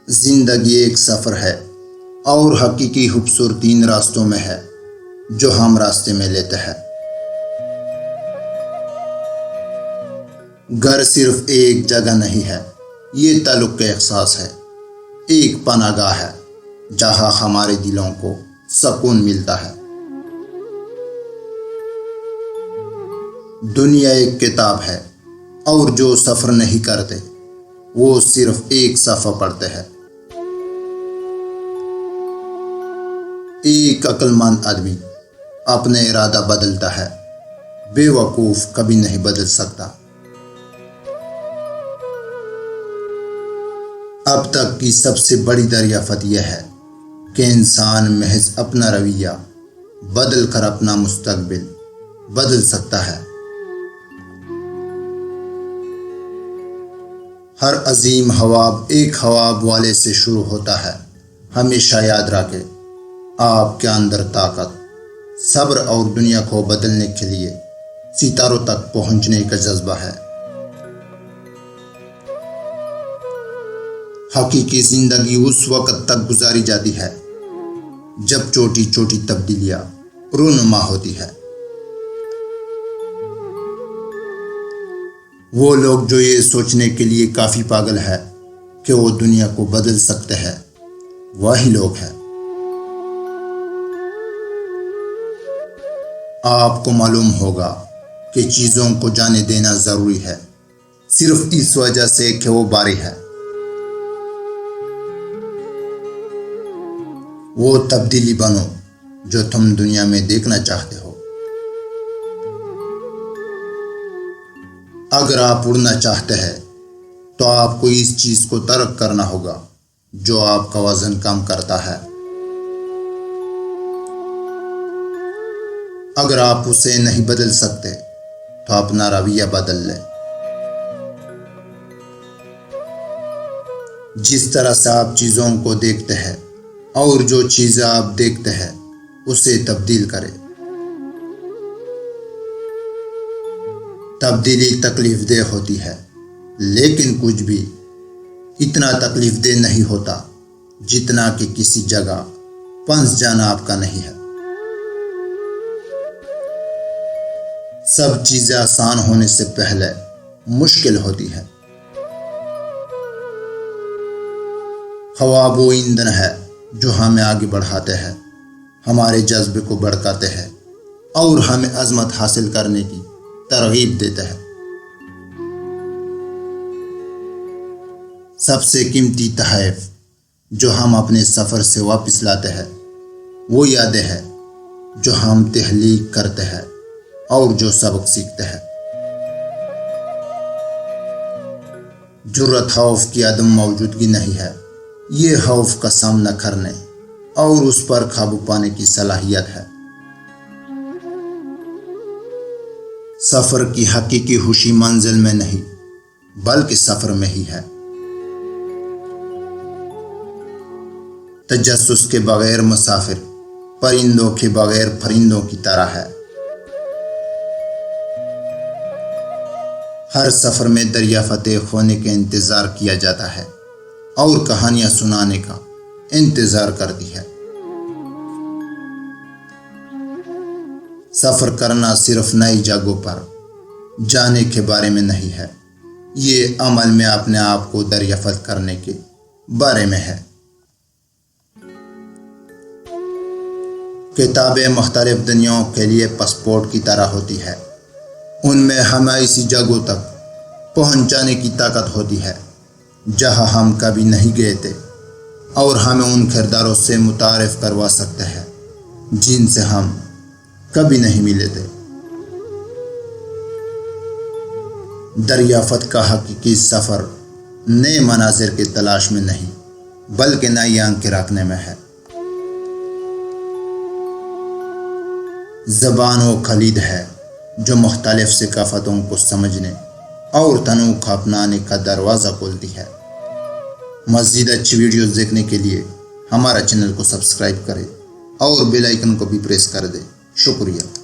زندگی ایک سفر ہے اور حقیقی خوبصورتی ان راستوں میں ہے جو ہم راستے میں لیتے ہیں۔ گھر صرف ایک جگہ نہیں ہے، یہ تعلق کا احساس ہے، ایک پناہ گاہ ہے جہاں ہمارے دلوں کو سکون ملتا ہے۔ دنیا ایک کتاب ہے اور جو سفر نہیں کرتے وہ صرف ایک صفحہ پڑھتے ہیں۔ ایک عقل مند آدمی اپنے ارادہ بدلتا ہے، بے وقوف کبھی نہیں بدل سکتا۔ اب تک کی سب سے بڑی دریافت یہ ہے کہ انسان محض اپنا رویہ بدل کر اپنا مستقبل بدل سکتا ہے۔ ہر عظیم خواب ایک خواب والے سے شروع ہوتا ہے۔ ہمیشہ یاد رکھیں، آپ کے اندر طاقت، صبر اور دنیا کو بدلنے کے لیے ستاروں تک پہنچنے کا جذبہ ہے۔ حقیقی زندگی اس وقت تک گزاری جاتی ہے جب چھوٹی چھوٹی تبدیلیاں رونما ہوتی ہے۔ وہ لوگ جو یہ سوچنے کے لیے کافی پاگل ہے کہ وہ دنیا کو بدل سکتے ہیں، وہی لوگ ہیں۔ آپ کو معلوم ہوگا کہ چیزوں کو جانے دینا ضروری ہے، صرف اس وجہ سے کہ وہ باری ہے۔ وہ تبدیلی بنو جو تم دنیا میں دیکھنا چاہتے ہو۔ اگر آپ اڑنا چاہتے ہیں تو آپ کو اس چیز کو ترک کرنا ہوگا جو آپ کا وزن کم کرتا ہے۔ اگر آپ اسے نہیں بدل سکتے تو اپنا رویہ بدل لیں۔ جس طرح سے آپ چیزوں کو دیکھتے ہیں اور جو چیزیں آپ دیکھتے ہیں اسے تبدیل کریں۔ تبدیلی تکلیف دہ ہوتی ہے، لیکن کچھ بھی اتنا تکلیف دہ نہیں ہوتا جتنا کہ کسی جگہ پھنس جانا آپ کا نہیں ہے۔ سب چیزیں آسان ہونے سے پہلے مشکل ہوتی ہے۔ خواب وہ ایندھن ہے جو ہمیں آگے بڑھاتے ہیں، ہمارے جذبے کو بڑھاتے ہیں اور ہمیں عظمت حاصل کرنے کی ترغیب دیتے ہیں۔ سب سے قیمتی تحائف جو ہم اپنے سفر سے واپس لاتے ہیں وہ یادیں ہیں جو ہم تخلیق کرتے ہیں اور جو سبق سیکھتے ہیں۔ جرأت خوف کی عدم موجودگی نہیں ہے، یہ خوف کا سامنا کرنے اور اس پر قابو پانے کی صلاحیت ہے۔ سفر کی حقیقی خوشی منزل میں نہیں بلکہ سفر میں ہی ہے۔ تجسس کے بغیر مسافر پرندوں کے بغیر پرندوں کی طرح ہے۔ ہر سفر میں دریافت ہونے کے انتظار کیا جاتا ہے اور کہانیاں سنانے کا انتظار کرتی ہے۔ سفر کرنا صرف نئی جگہوں پر جانے کے بارے میں نہیں ہے، یہ عمل میں اپنے آپ کو دریافت کرنے کے بارے میں ہے۔ کتابیں مختلف دنیاؤں کے لیے پاسپورٹ کی طرح ہوتی ہے، ان میں ہمیں اسی جگہوں تک پہنچ جانے کی طاقت ہوتی ہے جہاں ہم کبھی نہیں گئے تھے، اور ہمیں ان کرداروں سے متعارف کروا سکتے ہیں جن سے ہم کبھی نہیں ملے تھے۔ دریافت کا حقیقی سفر نئے مناظر کی تلاش میں نہیں بلکہ نئی آنکھیں رکھنے میں ہے۔ زبان وہ کلید ہے جو مختلف ثقافتوں کو سمجھنے اور تنوع کو اپنانے کا دروازہ کھولتی ہے۔ مزید اچھی ویڈیوز دیکھنے کے لیے ہمارا چینل کو سبسکرائب کریں اور بیل آئیکن کو بھی پریس کر دیں۔ شکریہ۔